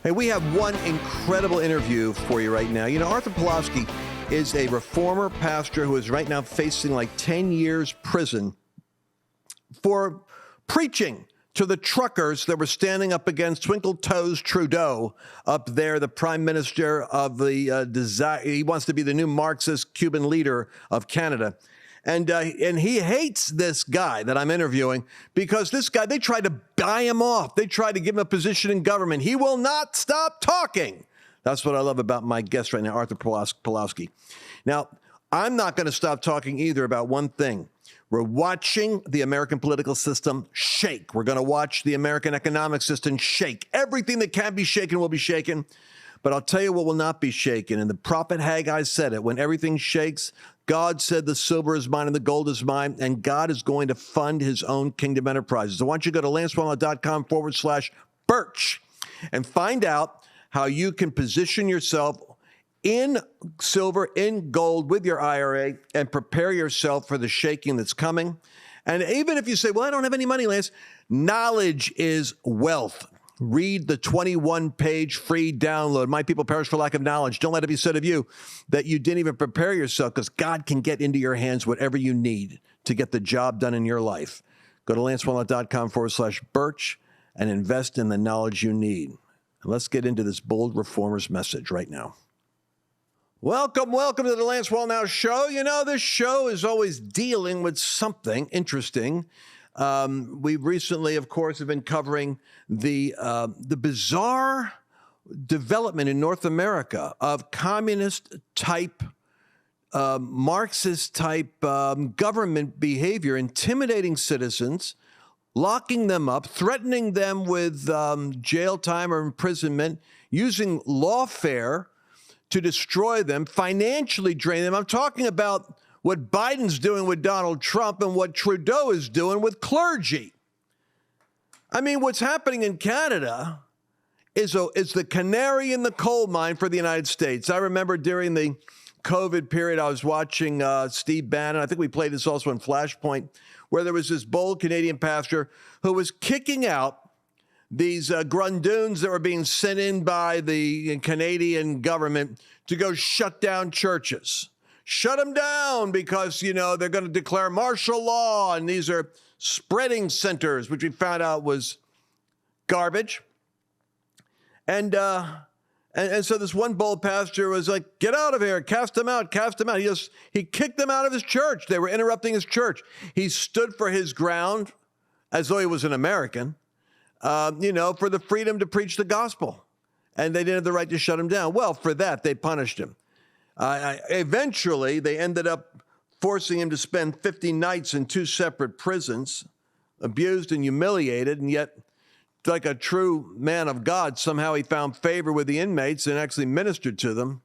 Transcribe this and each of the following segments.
Hey, we have one incredible interview for you right now. You know, Artur Pawlowski is a reformer pastor who is right now facing like 10 years prison for preaching to the truckers that were standing up against Twinkle Toes Trudeau up there, the prime minister of the he wants to be the new Marxist Cuban leader of Canada. And he hates this guy that I'm interviewing because this guy, they tried to buy him off. They tried to give him a position in government. He will not stop talking. That's what I love about my guest right now, Artur Pawlowski. Now, I'm not going to stop talking either about one thing. We're watching the American political system shake. We're going to watch the American economic system shake. Everything that can be shaken will be shaken. But I'll tell you what will not be shaken. And the prophet Haggai said it. When everything shakes, God said the silver is mine and the gold is mine. And God is going to fund his own kingdom enterprises. So I want you to go to lancewallnau.com/Birch and find out how you can position yourself in silver, in gold with your IRA and prepare yourself for the shaking that's coming. And even if you say, well, I don't have any money, Lance, knowledge is wealth. Read the 21-page free download. My people perish for lack of knowledge. Don't let it be said of you that you didn't even prepare yourself, because God can get into your hands whatever you need to get the job done in your life. Go to lancewallnau.com/Birch and invest in the knowledge you need. And let's get into this bold reformer's message right now. Welcome to the Lance Wallnau Show. You know, this show is always dealing with something interesting. We recently, of course, have been covering the bizarre development in North America of communist-type, Marxist-type government behavior, intimidating citizens, locking them up, threatening them with jail time or imprisonment, using lawfare to destroy them, financially drain them. I'm talking about what Biden's doing with Donald Trump and what Trudeau is doing with clergy. I mean, what's happening in Canada is the canary in the coal mine for the United States. I remember during the COVID period, I was watching Steve Bannon. I think we played this also in Flashpoint, where there was this bold Canadian pastor who was kicking out these grundoons that were being sent in by the Canadian government to go shut down churches. Shut them down because, you know, they're going to declare martial law, and these are spreading centers, which we found out was garbage. And so this one bold pastor was like, get out of here, cast them out, cast them out. He kicked them out of his church. They were interrupting his church. He stood for his ground as though he was an American, for the freedom to preach the gospel. And they didn't have the right to shut him down. Well, for that, they punished him. Eventually, they ended up forcing him to spend 50 nights in 2 separate prisons, abused and humiliated, and yet, like a true man of God, somehow he found favor with the inmates and actually ministered to them.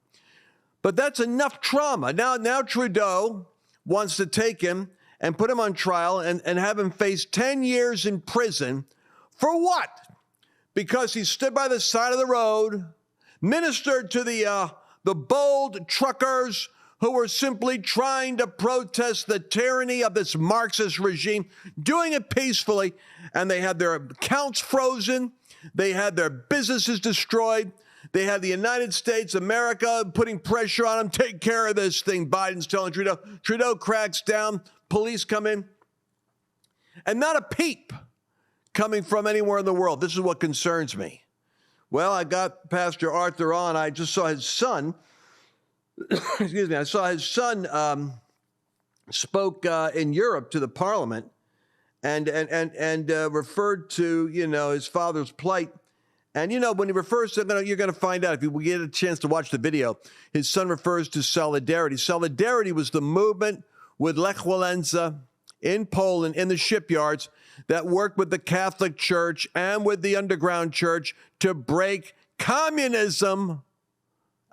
But that's enough trauma. Now Trudeau wants to take him and put him on trial and have him face 10 years in prison. For what? Because he stood by the side of the road, ministered to the bold truckers who were simply trying to protest the tyranny of this Marxist regime, doing it peacefully, and they had their accounts frozen, they had their businesses destroyed, they had the United States, America, putting pressure on them, take care of this thing, Biden's telling Trudeau. Trudeau cracks down, police come in, and not a peep coming from anywhere in the world. This is what concerns me. Well, I got Pastor Artur on. I just saw his son. Excuse me. I saw his son spoke in Europe to the parliament and referred to, his father's plight. And, when he refers to, you're going to find out if you get a chance to watch the video, his son refers to solidarity. Solidarity was the movement with Lech Walesa in Poland, in the shipyards, that worked with the Catholic Church and with the underground church to break communism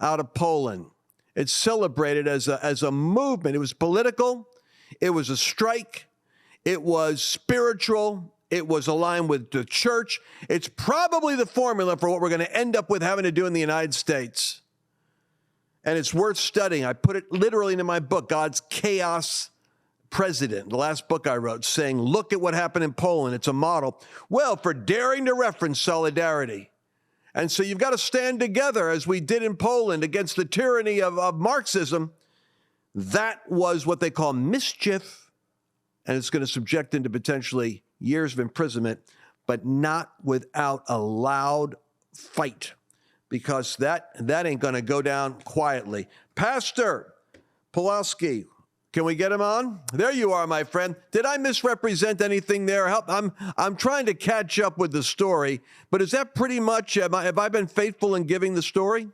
out of Poland. It's celebrated as a movement. It was political. It was a strike. It was spiritual. It was aligned with the church. It's probably the formula for what we're going to end up with having to do in the United States. And it's worth studying. I put it literally in my book, God's Chaos President, the last book I wrote, saying, look at what happened in Poland. It's a model. Well, for daring to reference solidarity And so you've got to stand together, as we did in Poland, against the tyranny of Marxism. That was what they call mischief, and it's going to subject into potentially years of imprisonment, but not without a loud fight, because that ain't going to go down quietly. Pastor Pawlowski, can we get him on? There you are, my friend. Did I misrepresent anything there? Help! I'm trying to catch up with the story, but is that pretty much, have I been faithful in giving the story?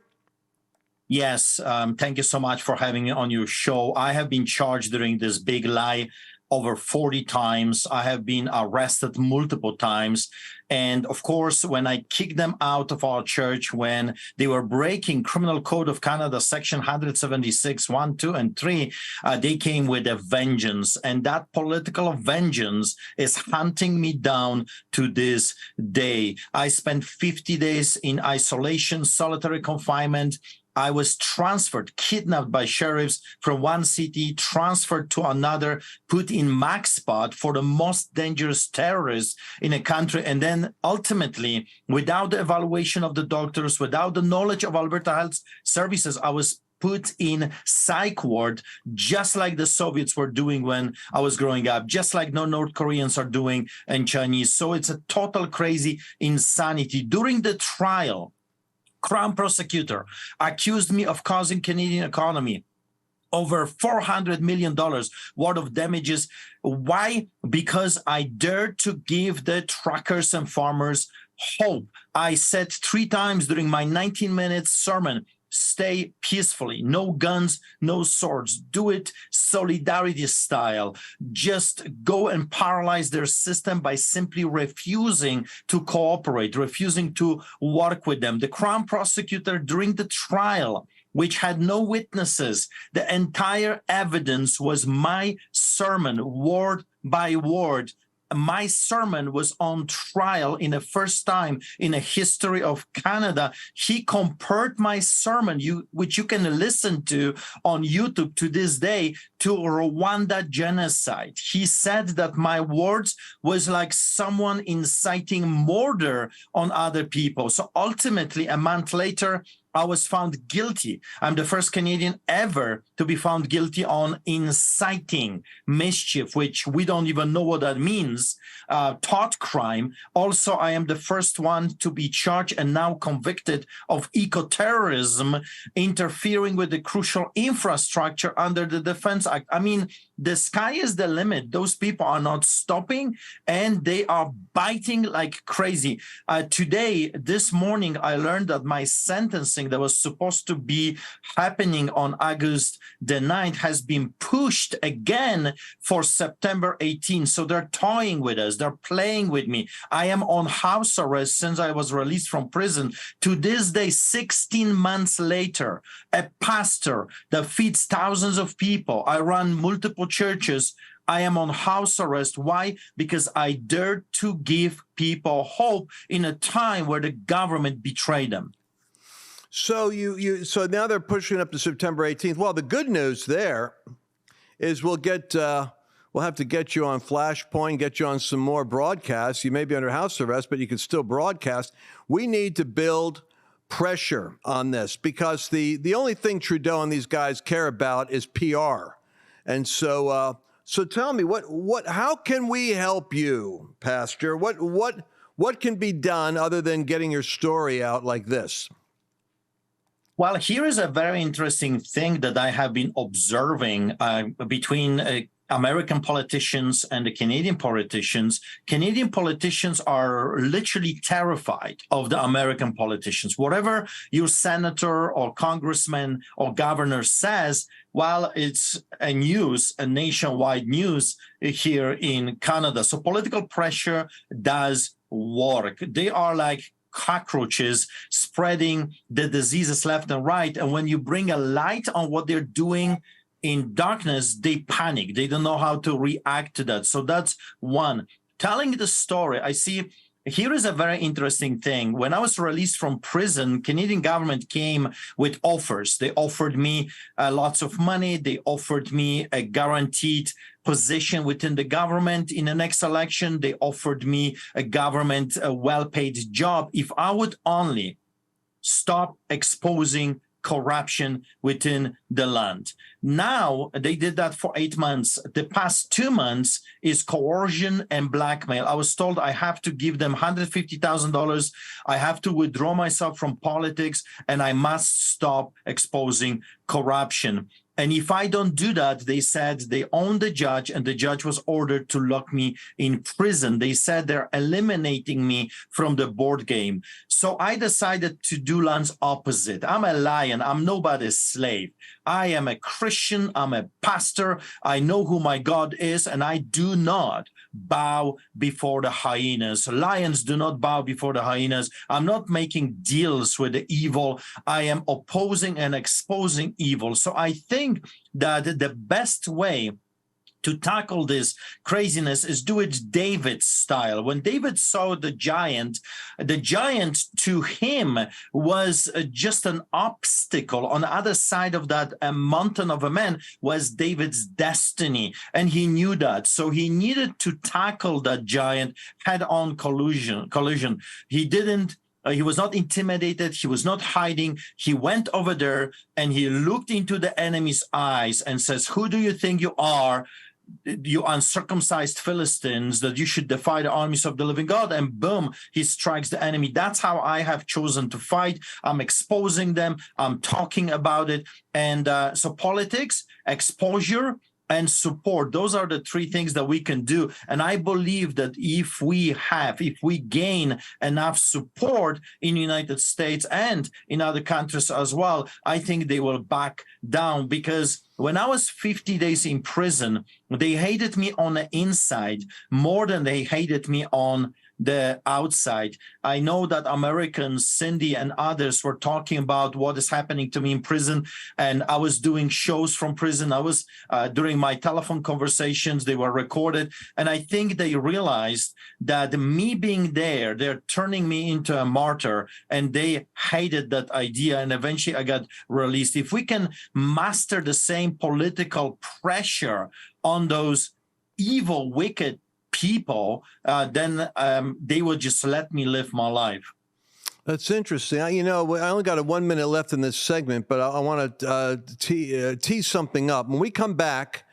Yes, thank you so much for having me on your show. I have been charged during this big lie over 40 times. I have been arrested multiple times. And of course, when I kicked them out of our church, when they were breaking Criminal Code of Canada, Section 176, 1, 2, and 3, they came with a vengeance. And that political vengeance is hunting me down to this day. I spent 50 days in isolation, solitary confinement. I was transferred, kidnapped by sheriffs from one city, transferred to another, put in max spot for the most dangerous terrorists in a country. And then ultimately, without the evaluation of the doctors, without the knowledge of Alberta Health Services, I was put in psych ward, just like the Soviets were doing when I was growing up, just like no North Koreans are doing and Chinese. So it's a total crazy insanity. During the trial, Crown prosecutor accused me of causing Canadian economy over $400 million worth of damages. Why? Because I dared to give the truckers and farmers hope. I said 3 times during my 19-minute sermon, stay peacefully, no guns, no swords, do it solidarity style. Just go and paralyze their system by simply refusing to cooperate, refusing to work with them. The Crown prosecutor during the trial, which had no witnesses, the entire evidence was my sermon, word by word. My sermon was on trial in the first time in the history of Canada. He compared my sermon, which you can listen to on YouTube to this day, to Rwanda genocide. He said that my words was like someone inciting murder on other people. So ultimately, a month later, I was found guilty. I'm the first Canadian ever to be found guilty on inciting mischief, which we don't even know what that means, thought crime. Also, I am the first one to be charged and now convicted of eco-terrorism, interfering with the crucial infrastructure under the Defense Act. I mean, the sky is the limit. Those people are not stopping, and they are biting like crazy. Today, this morning, I learned that my sentencing that was supposed to be happening on August the 9th has been pushed again for September 18th. So they're toying with us. They're playing with me. I am on house arrest since I was released from prison. To this day, 16 months later, a pastor that feeds thousands of people. I run multiple churches. I am on house arrest. Why? Because I dared to give people hope in a time where the government betrayed them. So so now they're pushing up to September 18th. Well, the good news there is we'll have to get you on Flashpoint, get you on some more broadcasts. You may be under house arrest, but you can still broadcast. We need to build pressure on this, because the only thing Trudeau and these guys care about is PR. And so tell me, how can we help you, Pastor? What can be done other than getting your story out like this? Well, here is a very interesting thing that I have been observing between American politicians and the Canadian politicians. Canadian politicians are literally terrified of the American politicians. Whatever your senator or congressman or governor says, well, it's a nationwide news here in Canada. So political pressure does work. They are like cockroaches spreading the diseases left and right. And when you bring a light on what they're doing in darkness, they panic. They don't know how to react to that. So that's one. Telling the story, I see here is a very interesting thing. When I was released from prison, Canadian government came with offers. They offered me lots of money. They offered me a guaranteed position within the government in the next election. They offered me a well-paid job if I would only stop exposing corruption within the land. Now, they did that for 8 months. The past 2 months is coercion and blackmail. I was told I have to give them $150,000. I have to withdraw myself from politics, and I must stop exposing corruption. And if I don't do that, they said they own the judge, and the judge was ordered to lock me in prison. They said they're eliminating me from the board game. So I decided to do Lance's opposite. I'm a lion. I'm nobody's slave. I am a Christian. I'm a pastor. I know who my God is, and I do not bow before the hyenas. Lions do not bow before the hyenas. I'm not making deals with the evil. I am opposing and exposing evil. So I think that the best way to tackle this craziness is do it David's style. When David saw the giant to him was just an obstacle. On the other side of that mountain of a man was David's destiny, and he knew that. So he needed to tackle that giant head-on collision. He was not intimidated. He was not hiding. He went over there and he looked into the enemy's eyes and says, "Who do you think you are, you uncircumcised Philistines, that you should defy the armies of the living God?" And boom, he strikes the enemy. That's how I have chosen to fight. I'm exposing them. I'm talking about it. And so politics, exposure, and support, those are the three things that we can do. And I believe that if we gain enough support in the United States and in other countries as well, I think they will back down. Because when I was 50 days in prison, they hated me on the inside more than they hated me on the outside. I know that Americans, Cindy and others, were talking about what is happening to me in prison, and I was doing shows from prison. I was during my telephone conversations, they were recorded, and I think they realized that me being there, they're turning me into a martyr, and they hated that idea, and eventually I got released. If we can master the same political pressure on those evil, wicked people, then they will just let me live my life. That's interesting. I only got 1 minute left in this segment, but I want to tease something up. When we come back,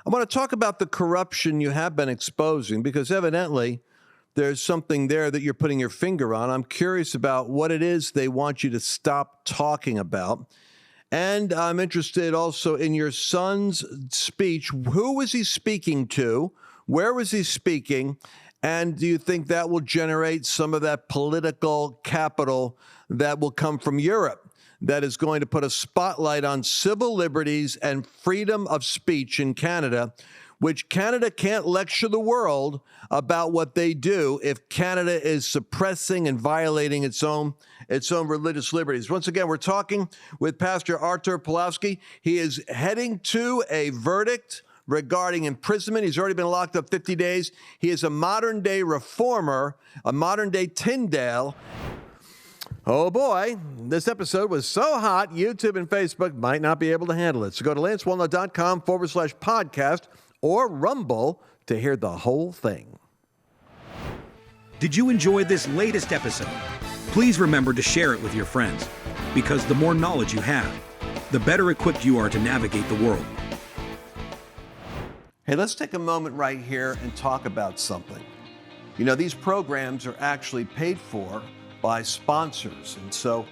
I want to talk about the corruption you have been exposing, because evidently there's something there that you're putting your finger on. I'm curious about what it is they want you to stop talking about. And I'm interested also in your son's speech. Who was he speaking to? Where was he speaking? And do you think that will generate some of that political capital that will come from Europe, that is going to put a spotlight on civil liberties and freedom of speech in Canada, which Canada can't lecture the world about what they do if Canada is suppressing and violating its own religious liberties? Once again, we're talking with Pastor Artur Pawlowski. He is heading to a verdict regarding imprisonment. He's already been locked up 50 days. He is a modern-day reformer, a modern-day Tyndale. Oh boy, this episode was so hot, YouTube and Facebook might not be able to handle it. So go to lancewallnau.com/podcast or Rumble to hear the whole thing. Did you enjoy this latest episode? Please remember to share it with your friends, because the more knowledge you have, the better equipped you are to navigate the world. Hey, let's take a moment right here and talk about something. You know, these programs are actually paid for by sponsors. And so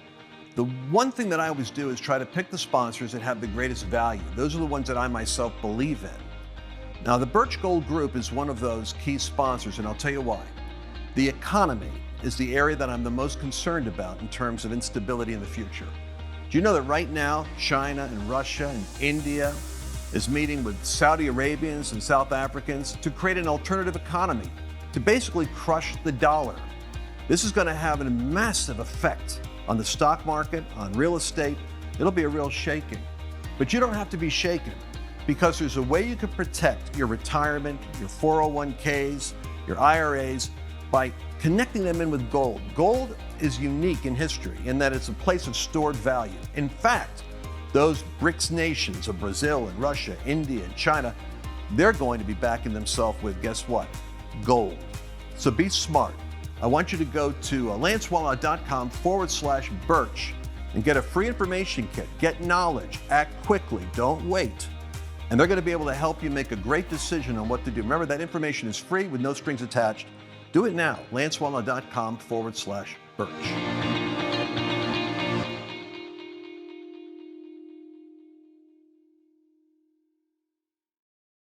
the one thing that I always do is try to pick the sponsors that have the greatest value. Those are the ones that I myself believe in. Now, the Birch Gold Group is one of those key sponsors, and I'll tell you why. The economy is the area that I'm the most concerned about in terms of instability in the future. Do you know that right now, China and Russia and India is meeting with Saudi Arabians and South Africans to create an alternative economy, to basically crush the dollar? This is going to have a massive effect on the stock market, on real estate. It'll be a real shaking. But you don't have to be shaken, because there's a way you can protect your retirement, your 401ks, your IRAs, by connecting them in with gold. Gold is unique in history in that it's a place of stored value. In fact, those BRICS nations of Brazil and Russia, India and China, they're going to be backing themselves with, guess what? Gold. So be smart. I want you to go to lancewallnau.com/birch and get a free information kit. Get knowledge, act quickly, don't wait. And they're going to be able to help you make a great decision on what to do. Remember, that information is free with no strings attached. Do it now, lancewallnau.com/birch.